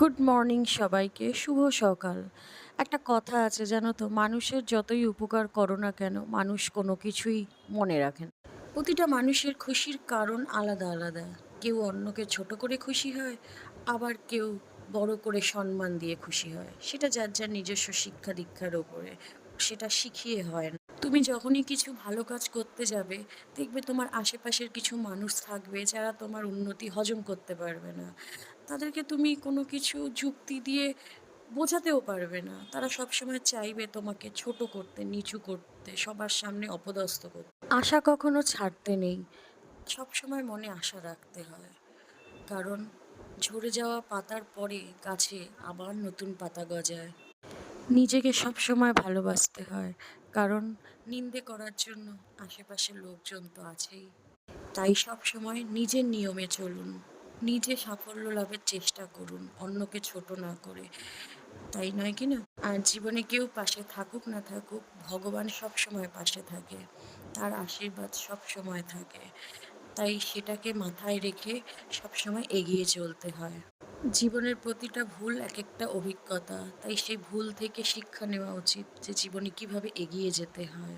Good morning সবাইকে, শুভ সকাল। একটা কথা আছে জানো তো, মানুষের যতই উপকার করো না কেন, মানুষ কোনো কিছুই মনে রাখে না। প্রতিটা মানুষের খুশির কারণ আলাদা আলাদা। কেউ অন্যকে ছোট করে খুশি হয়, আবার কেউ বড় করে সম্মান দিয়ে খুশি হয়। সেটা যার যার নিজস্ব শিক্ষা দীক্ষার ওপরে, সেটা শিখিয়ে হয় না। তুমি যখনই কিছু ভালো কাজ করতে যাবে, দেখবে তোমার আশেপাশের কিছু মানুষ থাকবে যারা তোমার উন্নতি হজম করতে পারবে না। তাদেরকে তুমি কোনো কিছু যুক্তি দিয়ে বোঝাতেও পারবে না। তারা সবসময় চাইবে তোমাকে ছোট করতে, নিচু করতে, সবার সামনে অপদস্থ করতে। আশা কখনো ছাড়তে নেই। সবসময় মনে আশা রাখতে হয়। কারণ ঝরে যাওয়া পাতার পরে গাছে আবার নতুন পাতা গজায়। নিজেকে সবসময় ভালোবাসতে হয়। কারণ নিন্দে করার জন্য আশেপাশের লোকজন তো আছেই। তাই সবসময় নিজের নিয়মে চলুন। নিজে সাফল্য লাভের চেষ্টা করুন, অন্যকে ছোট না করে। তাই নয় কি না? আর জীবনে কেউ পাশে থাকুক না থাকুক, ভগবান সবসময় পাশে থাকে। তার আশীর্বাদ সবসময় থাকে। তাই সেটাকে মাথায় রেখে সবসময় এগিয়ে চলতে হয়। জীবনের প্রতিটা ভুল একেকটা অভিজ্ঞতা। তাই সেই ভুল থেকে শিক্ষা নেওয়া উচিত যে জীবনে কিভাবে এগিয়ে যেতে হয়।